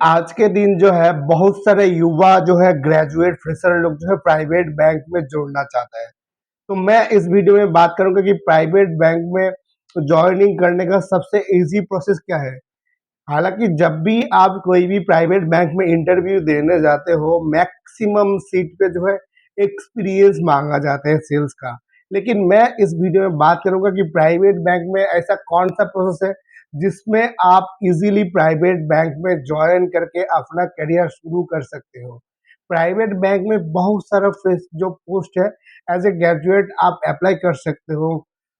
आज के दिन जो है बहुत सारे युवा जो है ग्रेजुएट फ्रेशर लोग जो है प्राइवेट बैंक में जोड़ना चाहता है। तो मैं इस वीडियो में बात करूंगा कि प्राइवेट बैंक में ज्वाइनिंग करने का सबसे इजी प्रोसेस क्या है। हालांकि जब भी आप कोई भी प्राइवेट बैंक में इंटरव्यू देने जाते हो, मैक्सिमम सीट पे जो है एक्सपीरियंस मांगा जाता है सेल्स का। लेकिन मैं इस वीडियो में बात करूंगा कि प्राइवेट बैंक में ऐसा कौन सा प्रोसेस है जिसमें आप इजीली प्राइवेट बैंक में ज्वाइन करके अपना करियर शुरू कर सकते हो। प्राइवेट बैंक में बहुत सारा जो पोस्ट है, एज ए ग्रेजुएट आप अप्लाई कर सकते हो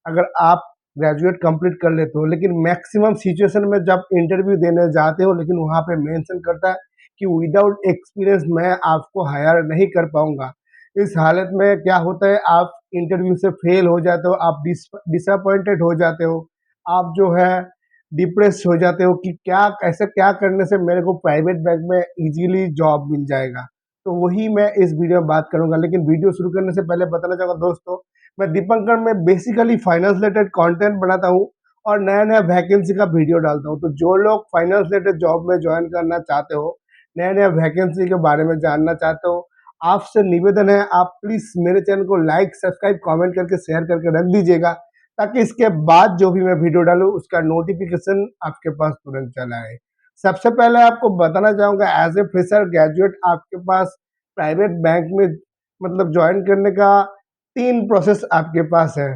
अगर आप ग्रेजुएट कंप्लीट कर लेते हो। लेकिन मैक्सिमम सिचुएशन में जब इंटरव्यू देने जाते हो, लेकिन वहाँ पे मेंशन करता है कि विदाउट एक्सपीरियंस मैं आपको हायर नहीं कर पाऊंगा। इस हालत में क्या होता है, आप इंटरव्यू से फेल हो जाते हो, आप डिसअपॉइंटेड हो जाते हो, आप जो है डिप्रेस हो जाते हो कि क्या ऐसे क्या करने से मेरे को प्राइवेट बैंक में इजीली जॉब मिल जाएगा। तो वही मैं इस वीडियो में बात करूंगा। लेकिन वीडियो शुरू करने से पहले बताना चाहूँगा दोस्तों, मैं दीपंकर में बेसिकली फाइनेंस रिलेटेड कंटेंट बनाता हूँ और नया नया वैकेंसी का वीडियो डालता हूँ। तो जो लोग फाइनेंस रिलेटेड जॉब में ज्वाइन करना चाहते हो, नया नया वैकेंसी के बारे में जानना चाहते हो, आपसे निवेदन है आप प्लीज मेरे चैनल को लाइक सब्सक्राइब कमेंट करके शेयर करके रख दीजिएगा, ताकि इसके बाद जो भी मैं वीडियो डालूं उसका नोटिफिकेशन आपके पास तुरंत चला आए। सबसे पहले आपको बताना चाहूंगा, एज ए फ्रेशर ग्रेजुएट आपके पास प्राइवेट बैंक में मतलब ज्वाइन करने का 3 प्रोसेस आपके पास है।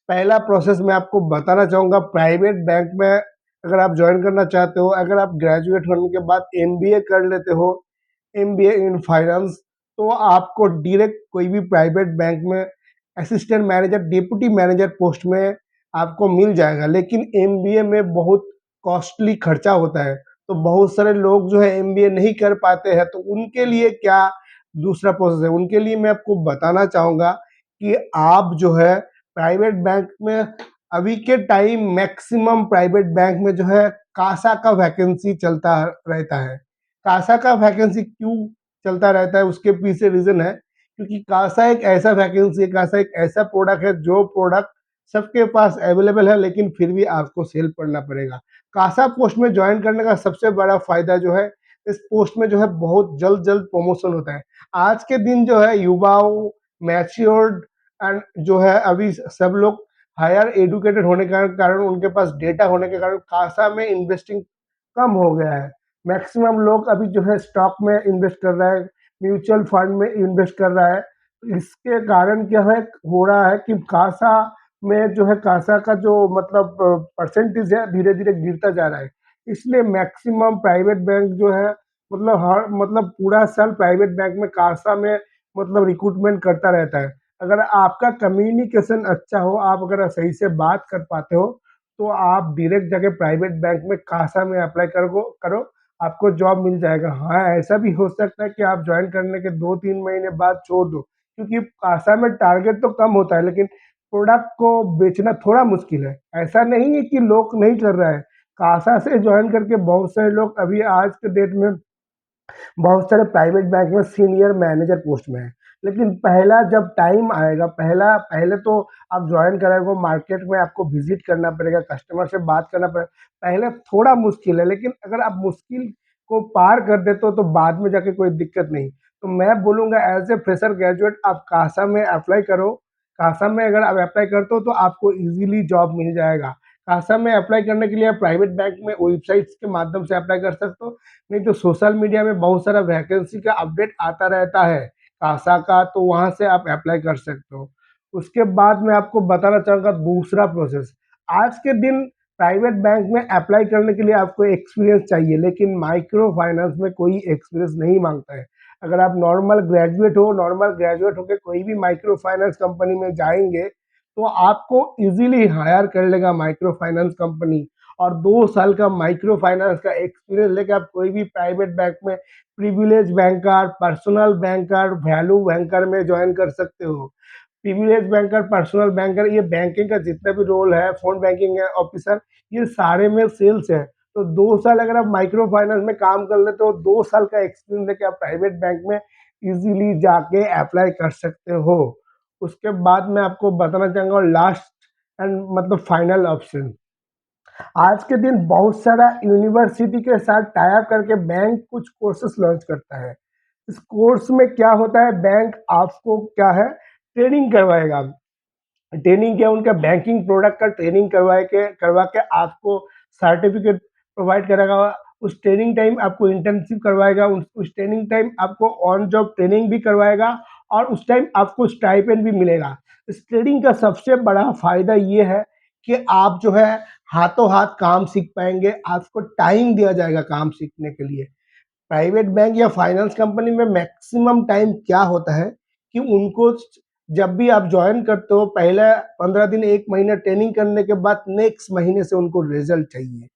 पहला प्रोसेस मैं आपको बताना चाहूँगा, प्राइवेट बैंक में अगर आप ज्वाइन करना चाहते हो, अगर आप ग्रेजुएट होने के बाद एमबीए कर लेते हो, एमबीए इन फाइनेंस, तो आपको डायरेक्ट कोई भी प्राइवेट बैंक में assistant manager, deputy manager post में आपको मिल जाएगा। लेकिन एमबीए में बहुत कॉस्टली खर्चा होता है, तो बहुत सारे लोग जो है एमबीए नहीं कर पाते हैं। तो उनके लिए क्या दूसरा प्रोसेस है, उनके लिए मैं आपको बताना चाहूँगा कि आप जो है प्राइवेट बैंक में अभी के टाइम मैक्सिमम प्राइवेट बैंक में जो है कासा का वैकेंसी चलता रहता है। कासा का वैकेंसी क्यों चलता रहता है, उसके पीछे रीजन है क्योंकि कासा एक ऐसा वैकेंसी है, कासा एक ऐसा प्रोडक्ट है जो प्रोडक्ट सबके पास अवेलेबल है, लेकिन फिर भी आपको सेल करना पड़ेगा। कासा पोस्ट में ज्वाइन करने का सबसे बड़ा फायदा जो है, इस पोस्ट में जो है बहुत जल्द जल्द प्रमोशन होता है। आज के दिन जो है युवाओं, मैच्योर्ड एंड जो है अभी सब लोग हायर एजुकेटेड होने के कारण उनके पास डेटा होने के कारण कासा में इन्वेस्टिंग कम हो गया है। मैक्सिमम लोग अभी जो है स्टॉक में इन्वेस्ट कर रहा है, म्यूचुअल फंड में इन्वेस्ट कर रहा है। तो इसके कारण क्या है हो रहा है कि कासा में जो है कासा का जो मतलब परसेंटेज है धीरे धीरे गिरता जा रहा है। इसलिए मैक्सिमम प्राइवेट बैंक जो है मतलब हर मतलब पूरा साल प्राइवेट बैंक में कासा में मतलब रिक्रूटमेंट करता रहता है। अगर आपका कम्युनिकेशन अच्छा हो, आप अगर सही से बात कर पाते हो, तो आप डायरेक्ट जाके प्राइवेट बैंक में कासा में अप्लाई करो, आपको जॉब मिल जाएगा। हाँ, ऐसा भी हो सकता है कि आप ज्वाइन करने के 2-3 महीने बाद छोड़ दो, क्योंकि कासा में टारगेट तो कम होता है, लेकिन प्रोडक्ट को बेचना थोड़ा मुश्किल है। ऐसा नहीं है कि लोग नहीं कर रहा है, कासा से ज्वाइन करके बहुत सारे लोग अभी आज के डेट में बहुत सारे प्राइवेट बैंक में सीनियर मैनेजर पोस्ट में है। लेकिन पहला जब टाइम आएगा, पहले तो आप ज्वाइन करेंगे, मार्केट में आपको विजिट करना पड़ेगा, कस्टमर से बात करना पड़ेगा। पहले थोड़ा मुश्किल है, लेकिन अगर आप मुश्किल को पार कर देते हो तो बाद में जाके कोई दिक्कत नहीं। तो मैं बोलूँगा एज ए फ्रेशर ग्रेजुएट आप कासा में अप्लाई करो। कासा में अगर आप अप्लाई करते हो तो आपको ईजिली जॉब मिल जाएगा। कासा में अप्लाई करने के लिए आप प्राइवेट बैंक में वेबसाइट्स के माध्यम से अप्लाई कर सकते हो, नहीं तो सोशल मीडिया में बहुत सारा वैकेंसी का अपडेट आता रहता है कासा का, तो वहाँ से आप अप्लाई कर सकते हो। उसके बाद मैं आपको बताना चाहूँगा दूसरा प्रोसेस। आज के दिन प्राइवेट बैंक में अप्लाई करने के लिए आपको एक्सपीरियंस चाहिए, लेकिन माइक्रो फाइनेंस में कोई एक्सपीरियंस नहीं मांगता है। अगर आप नॉर्मल ग्रेजुएट होकर कोई भी माइक्रो फाइनेंस कंपनी में जाएंगे, तो आपको इजीली हायर कर लेगा माइक्रो फाइनेंस कंपनी। और 2 साल का माइक्रो फाइनेंस का एक्सपीरियंस लेके आप कोई भी प्राइवेट बैंक में privilege banker, personal banker, value banker में ज्वाइन कर सकते हो। प्रिविलेज बैंकर, पर्सनल बैंकर, ये बैंकिंग का जितना भी रोल है, फोन बैंकिंग है ऑफिसर, ये सारे में सेल्स है। तो 2 साल अगर आप माइक्रो फाइनेंस में काम कर लेते हो, 2 साल का एक्सपीरियंस लेके आप प्राइवेट बैंक में इजीली जाके अप्लाई कर सकते हो। उसके बाद मैं आपको बताना चाहूँगा लास्ट एंड मतलब फाइनल ऑप्शन, आज के दिन बहुत सारा यूनिवर्सिटी के साथ टाई अप करके बैंक कुछ कोर्सेस लॉन्च करता है। इस कोर्स में क्या होता है, बैंक आपको क्या है ट्रेनिंग करवाएगा। ट्रेनिंग क्या, उनका बैंकिंग प्रोडक्ट का ट्रेनिंग करवा के आपको सर्टिफिकेट प्रोवाइड करेगा। उस ट्रेनिंग टाइम आपको इंटर्नशिप करवाएगा, उस ट्रेनिंग टाइम आपको ऑन जॉब ट्रेनिंग भी करवाएगा और उस टाइम आपको स्टाइपेंड भी मिलेगा। इस ट्रेनिंग का सबसे बड़ा फायदा ये है कि आप जो है हाथों हाथ काम सीख पाएंगे, आपको टाइम दिया जाएगा काम सीखने के लिए। प्राइवेट बैंक या फाइनेंस कंपनी में मैक्सिमम टाइम क्या होता है कि उनको जब भी आप ज्वाइन करते हो पहले 15 दिन 1 महीना ट्रेनिंग करने के बाद नेक्स्ट महीने से उनको रिजल्ट चाहिए।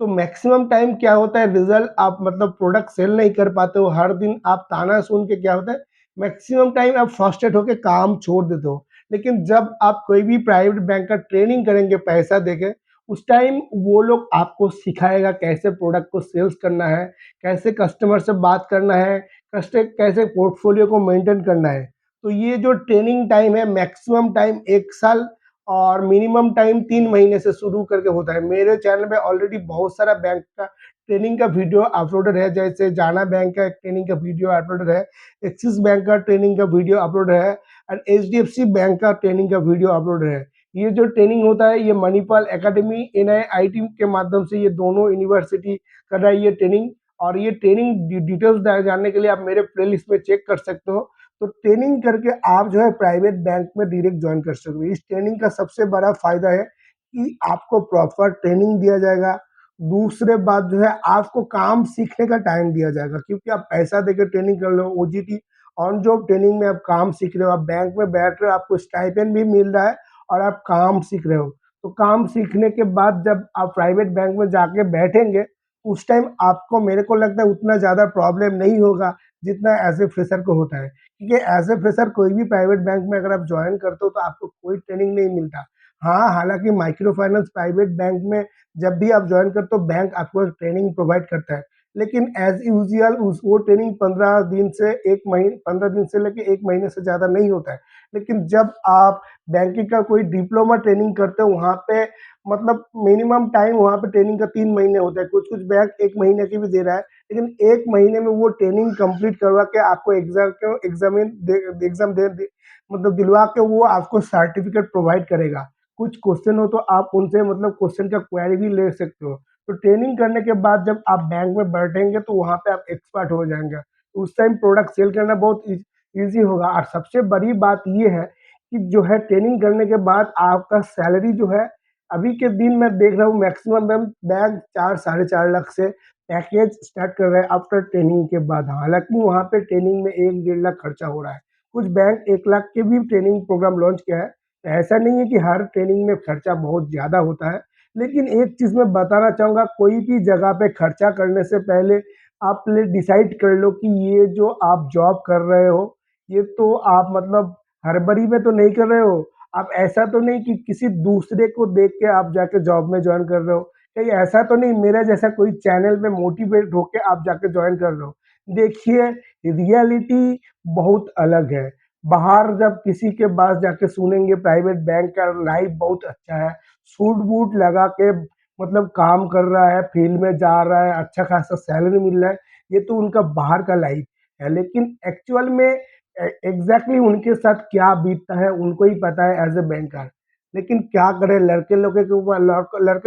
तो मैक्सिमम टाइम क्या होता है, रिजल्ट आप मतलब प्रोडक्ट सेल नहीं कर पाते हो, हर दिन आप ताना सुन के क्या होता है मैक्सिमम टाइम आप फ्रस्ट्रेट होकर काम छोड़ देते हो। लेकिन जब आप कोई भी प्राइवेट बैंक का ट्रेनिंग करेंगे पैसा देके, उस टाइम वो लोग आपको सिखाएगा कैसे प्रोडक्ट को सेल्स करना है, कैसे कस्टमर से बात करना है, कैसे पोर्टफोलियो को मेंटेन करना है। तो ये जो ट्रेनिंग टाइम है मैक्सिमम टाइम 1 साल और मिनिमम टाइम 3 महीने से शुरू करके होता है। मेरे चैनल पे ऑलरेडी बहुत सारा बैंक का ट्रेनिंग का वीडियो अपलोडेड है, जैसे जाना बैंक का ट्रेनिंग का वीडियो अपलोडेड है, एक्सिस बैंक का ट्रेनिंग का वीडियो अपलोड है और एचडीएफसी बैंक का ट्रेनिंग का वीडियो अपलोड है। ये जो ट्रेनिंग होता है ये मणिपाल एकेडमी एनआईआईटी के माध्यम से ये दोनों यूनिवर्सिटी कर रहा है ये ट्रेनिंग। और ये ट्रेनिंग डिटेल्स जानने के लिए आप मेरे प्लेलिस्ट में चेक कर सकते हो। तो ट्रेनिंग करके आप जो है प्राइवेट बैंक में डायरेक्ट ज्वाइन कर सकते हो। इस ट्रेनिंग का सबसे बड़ा फायदा है कि आपको प्रॉपर ट्रेनिंग दिया जाएगा। दूसरे बात जो है आपको काम सीखने का टाइम दिया जाएगा, क्योंकि आप पैसा देकर ट्रेनिंग कर रहे हो, ओजीटी ऑन जॉब ट्रेनिंग में आप काम सीख रहे हो, आप बैंक में बैठ रहे हो, आपको स्टाइपेंड भी मिल रहा है और आप काम सीख रहे हो। तो काम सीखने के बाद जब आप प्राइवेट बैंक में जाके बैठेंगे उस टाइम आपको, मेरे को लगता है उतना ज़्यादा प्रॉब्लम नहीं होगा जितना एज ए फ्रेशर को होता है। क्योंकि एज ए फ्रेशर कोई भी प्राइवेट बैंक में अगर आप ज्वाइन करते हो तो आपको कोई ट्रेनिंग नहीं मिलता। हाँ, हालांकि माइक्रो फाइनेंस प्राइवेट बैंक में जब भी आप ज्वाइन करते हो बैंक आपको एक ट्रेनिंग प्रोवाइड करता है, लेकिन एज यूजुअल उस वो ट्रेनिंग 15 दिन से 1 महीने, 15 दिन से लेके 1 महीने से ज़्यादा नहीं होता है। लेकिन जब आप बैंकिंग का कोई डिप्लोमा ट्रेनिंग करते हो वहाँ पे मतलब मिनिमम टाइम वहाँ पे ट्रेनिंग का 3 महीने होता है, कुछ कुछ बैंक 1 महीने की भी दे रहा है। लेकिन 1 महीने में वो ट्रेनिंग कंप्लीट करवा के आपको एग्जाम दे मतलब दिलवा के वो आपको सर्टिफिकेट प्रोवाइड करेगा। कुछ क्वेश्चन हो तो आप उनसे मतलब क्वेश्चन का क्वेरी भी ले सकते हो। तो ट्रेनिंग करने के बाद जब आप बैंक में बैठेंगे तो वहाँ पे आप एक्सपर्ट हो जाएंगे। उस टाइम प्रोडक्ट सेल करना बहुत ईजी होगा। और सबसे बड़ी बात ये है कि जो है ट्रेनिंग करने के बाद आपका सैलरी जो है अभी के दिन मैं देख रहा हूँ मैक्सिमम बैंक 4 साढ़े 4 लाख से पैकेज स्टार्ट कर रहे हैं आफ्टर ट्रेनिंग के बाद। हालांकि वहाँ पे ट्रेनिंग में 1 डेढ़ लाख खर्चा हो रहा है, कुछ बैंक 1 लाख के भी ट्रेनिंग प्रोग्राम लॉन्च किया है। तो ऐसा नहीं है कि हर ट्रेनिंग में खर्चा बहुत ज़्यादा होता है। लेकिन एक चीज़ मैं बताना चाहूँगा, कोई भी जगह पे खर्चा करने से पहले आप पहले डिसाइड कर लो कि ये जो आप जॉब कर रहे हो ये तो आप मतलब हड़बड़ी में तो नहीं कर रहे हो। आप ऐसा तो नहीं कि किसी दूसरे को देख के आप जाके जॉब में ज्वाइन कर रहे हो, कहीं ऐसा तो नहीं मेरा जैसा कोई चैनल में मोटिवेट होके आप जाके ज्वाइन कर रहे हो। देखिए, रियलिटी बहुत अलग है। बाहर जब किसी के पास जाके सुनेंगे प्राइवेट बैंक का लाइफ बहुत अच्छा है, सूट बूट लगा के मतलब काम कर रहा है, फील्ड में जा रहा है, अच्छा खासा सैलरी मिल रहा है, ये तो उनका बाहर का लाइफ है। लेकिन एक्चुअल में एग्जैक्टली उनके साथ क्या बीतता है उनको ही पता है एज ए बैंकर। लेकिन क्या करें, लड़के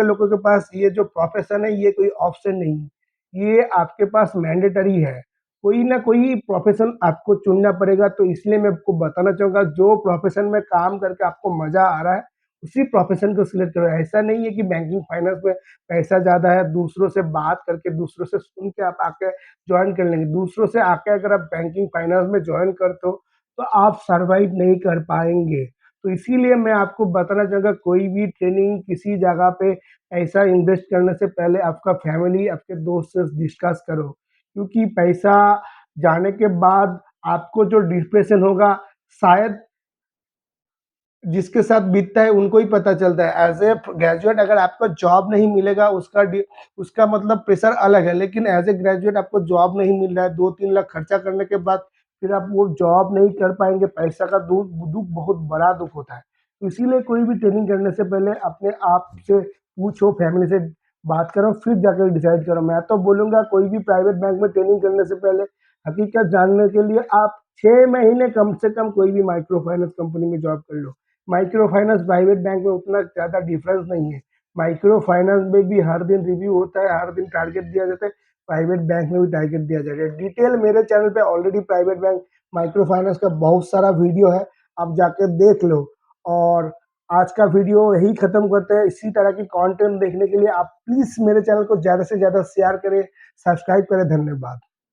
लोगों के पास ये जो प्रोफेशन है ये कोई ऑप्शन नहीं है, ये आपके पास मैंडेटरी है। कोई ना कोई प्रोफेशन आपको चुनना पड़ेगा। तो इसलिए मैं आपको बताना चाहूँगा जो प्रोफेशन में काम करके आपको मज़ा आ रहा है उसी प्रोफेशन को सिलेक्ट करो। ऐसा नहीं है कि बैंकिंग फाइनेंस में पैसा ज़्यादा है, दूसरों से बात करके दूसरों से सुन के आप आके जॉइन कर लेंगे। दूसरों से आके अगर आप बैंकिंग फाइनेंस में जॉइन करते हो तो आप सर्वाइव नहीं कर पाएंगे। तो इसीलिए मैं आपको बताना चाहूँगा कोई भी ट्रेनिंग किसी जगह पे पैसा इन्वेस्ट करने से पहले आपका फैमिली आपके दोस्त से डिस्कस करो, क्योंकि पैसा जाने के बाद आपको जो डिप्रेशन होगा शायद जिसके साथ बीतता है उनको ही पता चलता है। एज ए ग्रेजुएट अगर आपको जॉब नहीं मिलेगा उसका मतलब प्रेशर अलग है। लेकिन एज ए ग्रेजुएट आपको जॉब नहीं मिल रहा है, 2-3 लाख खर्चा करने के बाद फिर आप वो जॉब नहीं कर पाएंगे, पैसा का दुख दुख बहुत बड़ा दुख होता है। तो इसीलिए कोई भी ट्रेनिंग करने से पहले अपने आप से पूछो, फैमिली से बात करो, फिर जाकर डिसाइड करो। मैं तो बोलूँगा कोई भी प्राइवेट बैंक में ट्रेनिंग करने से पहले हकीकत जानने के लिए आप 6 महीने कम से कम कोई भी माइक्रो फाइनेंस कंपनी में जॉब कर लो। माइक्रो फाइनेंस प्राइवेट बैंक में उतना ज़्यादा डिफरेंस नहीं है। माइक्रो फाइनेंस में भी हर दिन रिव्यू होता है, हर दिन टारगेट दिया जाता है, प्राइवेट बैंक में भी टारगेट दिया जाएगा। डिटेल मेरे चैनल पे already private bank micro finance का बहुत सारा वीडियो है, आप जाके देख लो। और आज का वीडियो यही खत्म करते हैं। इसी तरह की कंटेंट देखने के लिए आप प्लीज़ मेरे चैनल को ज़्यादा से ज़्यादा शेयर करें, सब्सक्राइब करें। धन्यवाद।